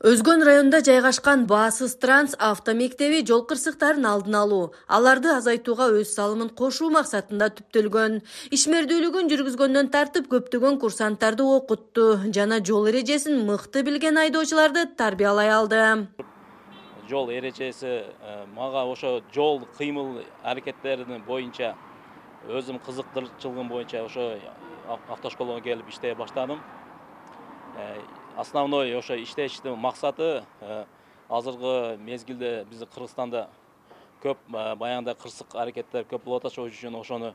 Өзгөн районунда жайгашкан Баасыз Транс автомектеби жол кырсыктарын алдын алуу, аларды азайтууга өз салымын кошуу максатында түптөлгөн. Ишмердүүлүгүн жүргүзгөндөн тартып көптөгөн курсанттарды окутту жана жол эрежесин мыкты билген айдоочуларды тарбиялай алды. Жол эрежеси мага ошо жол кыймыл аракеттеринин боюнча өзүм кызыктырчылыгым боюнча ошо автошколага келип иштей баштадым. Основной ошо иштештин максаты азыркы мезгилде биздин Кыргызстанда көп баягындай кырсык аракеттер көп болуп атат. Ошол үчүн ошону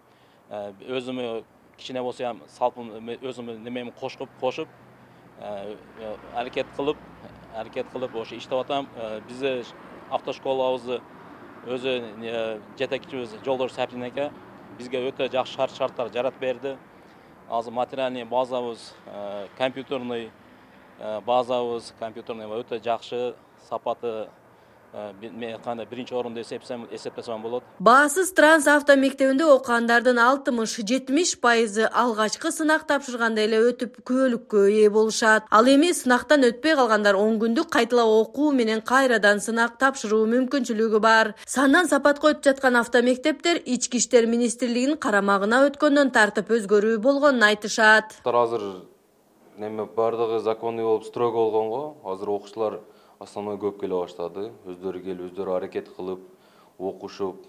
өзүмө кичине болсо ham салпын өзүмдүн немеми кошуп аракет кылып ошо иштеп атам. Бизде автошколабызды өзү жетекчибиз Жолдош Сапин эке бизге өтө жакшы шарттар жаратып берди. Азыр материальный базабыз, компьютерный базабыз, өтө жакшы, сапаты мен кандай биринчи орунда эсептесем болот. Баасыз Транс автомектебинде окугандардын 60-70% алгачкы сынак тапшырганда эле өтүп күбөлүккө ээ болушат. Ал эми сынактан өтпөй калгандар 10 күндүк кайталап окуу менен кайрадан сынак тапшыруу мүмкүнчүлүгү бар. Сандан сапатка өтүп жаткан автомектептер Ички иштер министрлигинин карамагына өткөндөн тартып өзгөрүү болгонун айтышат. Азыр неме бардыгы законный болуп строго болгонго, азыр окуучулар основной көп келе баштады. Өздөрү келип, өздөрү аракет кылып, окушуп,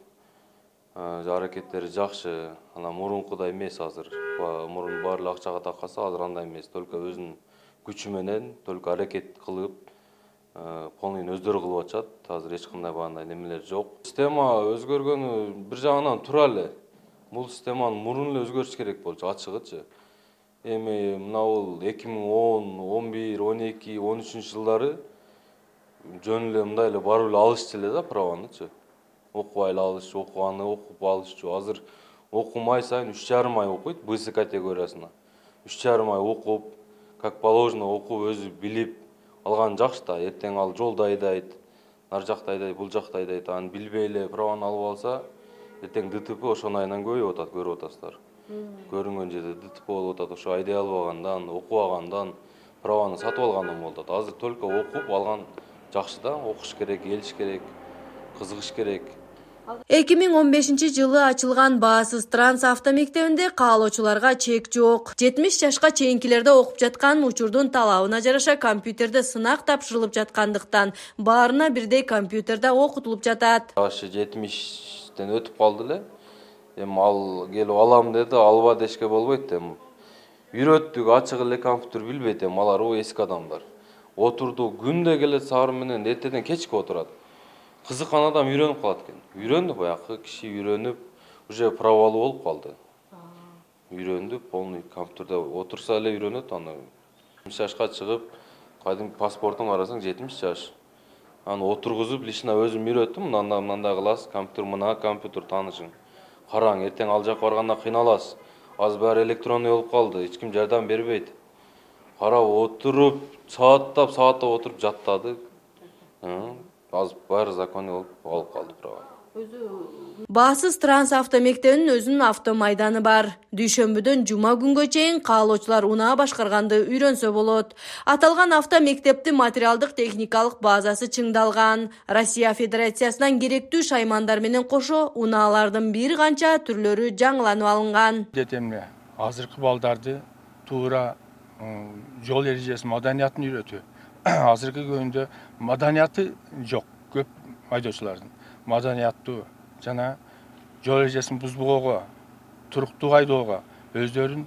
аракеттери жакшы. Анан мурункудай эмес азыр. Мурун баары акчага таккаса, азыр андай эмес. Только өзүнүн күчү менен, только аракет кылып, полный өздөрү кылып атышат. Азыр эч кандай бандай немелер жок. Система өзгөргөнү бир жагынан туура эле. Бул системаны мурун эле өзгөрүш керек болчу, ачыгычы. Эми мынабул 2010, 11, 12, 13-жылдары жөн эле мындай эле барып эле алышчу эле да праванычы. Окубай эле алышчу, окуганы окуп алышчу. Азыр окумай сайын 3,5 ай окуйт БС категориясына. 3,5 ай окуп, как положено окуп, өзү билип алган жакшы да. Эртең ал жолду айдайт, нар жакта айдайт, бул жакта айдайт. Аны билбей эле праваны алып алса, эртең ДТП ошонун айынан көбөйүп атат, көрүп атасыздар. Көрүнгөн жерде ДТП болуп атат, ошо айдай албагандан, окубагандан, праваны сатып алгандан болуп атат. Азыр только окуп алган жакшы да, окуш керек, келиш керек, кызыгыш керек. 2015-жылы ачылган Баасыз Транс автомектебинде каалоочуларга чек жок. 70 жашка чейинкилерде окуп жаткан учурдун талабына жараша компьютерде сынак тапшырылып жаткандыктан баарына бирдей компьютерде окутулуп жатат. Жашы 70тен өтүп калды эле. Эми ал келип алам деди, алба дешке болбойт эми. Үйрөттүк, ачык эле компьютер билбейт эми алар эски адамдар. Отурду күндө келет саар менен эртеден кечке отурат. Кызыккан адам үйрөнүп калат экен. Үйрөндү баягы киши үйрөнүп, уже правалы болуп калды. Үйрөндү, полный компьютерде отурса эле үйрөнөт аны. 70 жашка чыгып, кайдымкы паспортун карасаң 70 жаш. Аны отургузуп, лично өзүм үйрөттүм, мындай кыласыз, мына компьютер таанышың. Караң, эртең ал жака барганда кыйналасыз. Азыр баары электронный болуп калды, эч ким жардам бербейт. Карап отуруп, сааттап отуруп жаттадык. Азыр баары законный болуп алып калды права. Баасыз Транс автомектебинин өзүнүн автомайданы бар. Дүйшөмбүдөн жума күнгө чейин каалоочулар унаа башкарганды үйрөнсө болот. Аталган автомектептин материалдык техникалык базасы чыңдалган. Россия Федерациясынан керектүү шаймандар менен кошо унаалардын бир канча түрлөрү жаңыланып алынган. Детемне азыркы балдарды туура жол эрежеси маданиятын үйрөтүү. Азыркы күндө маданияты жок көп айдоочулардын. Маданияттуу жана жол эрежесин бузбоого, туруктуу айдоого, өздөрүн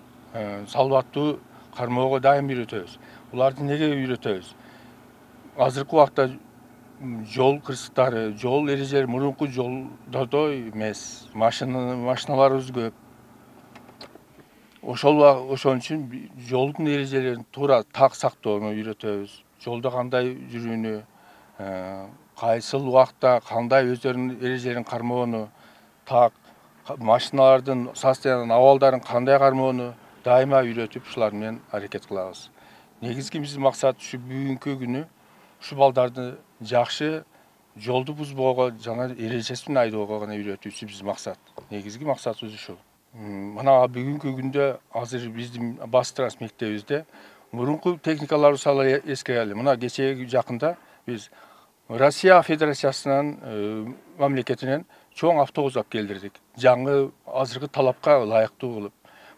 салбаттуу кармоого дайым үйрөтөбүз. Буларды неге үйрөтөбүз? Азыркы убакта жол кырсыктары, жол эрежелери мурунку жолдордой эмес. Машиналарыбыз көп. Ошон үчүн жолдун эрежелерин туура так сактоону үйрөтөбүз. Жолдо кандай жүрүүнү, кайсыл убакта кандай өздөрүнүн эрежелерин кармоону, так машиналардын состояниянын абалдарын кандай кармоону дайыма үйрөтүп, ушулар менен аракет кылабыз. Негизги биздин максат ушу бүгүнкү күнү ушу балдарды жакшы жолду бузбоого жана эрежесин айдоого гана үйрөтүүсү биздин максат. Негизги максатыбыз ушул. Мына бүгүнкү күндө азыр биздин Баасыз Транс мектебибизде Мурунку техникаларды сала эскерели. Мына кечеги жакында биз Россия Федерациясынан мамлекетинен чоң автобус алып келдирдик. Жаңы азыркы талапка ылайыктуу кылып.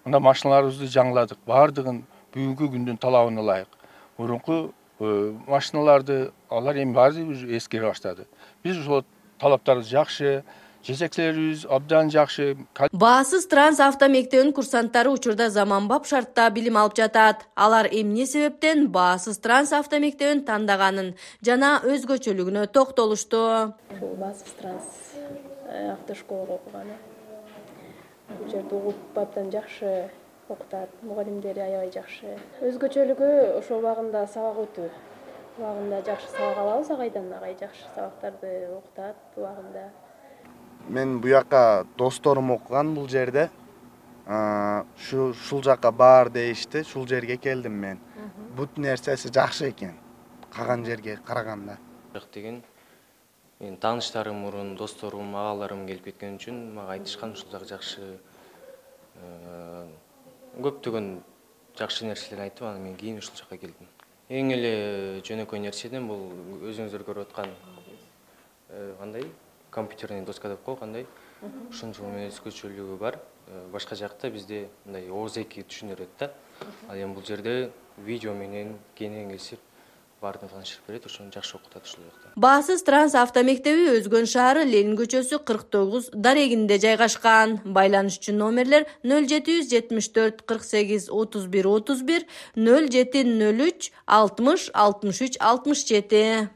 Мына машиналарыбызды жаңыладык. Бардыгын бүгүнкү күндүн талабына ылайык. Мурунку машиналарды алар эми баары эскере баштады. Биз ошол талаптарды жакшы, жетекчилерибиз абдан жакшы. Баасыз транс автомектебинин курсанттары учурда заманбап шартта билим алып жатат. Алар эмне себептен баасыз транс автомектебин тандаганын жана өзгөчөлүгүнө токтолушту. Ушул баасыз транс автошколага окуганы. Бул жерде угуп абдан жакшы окутат, мугалимдери аябай жакшы. Өзгөчөлүгү ошол убагында сабак өтүү. Убагында жакшы сабак алабыз, агай жакшы сабактарды окутат убагында. Мен бу жакка досторум окуган бул жерде. Ушул жакка баар дейишти, ушул жерге келдим мен. Бүт нерсеси жакшы экен, калган жерге караганда. Деген мен тааныштарым мурун, досторум, агаларым келип кеткен үчүн мага айтышкан ушул жак жакшы. Көптөгөн жакшы нерселерди айтып, анан мен кийин ушул жакка келдим. Эң эле жөнөкөй нерседен бул өзүңүздөр көрүп аткан кандай компьютерный доска деп коет кандай. Ушунчалык менен өзгөчөлүгү бар. Башка жакта бизде мындай ооз-эки түшүндүрөт да. Ал эми бул жерде видео менен кеңиен келип баардыгын таанышып берет, ошону жакшы окутат ушул жакта. Баасыз транс автомектеби Өзгөн шаары Ленин көчөсү 49 дарегинде жайгашкан. Байланыш үчүн номерлер 0774 48 31 31, 0703 60 63 67.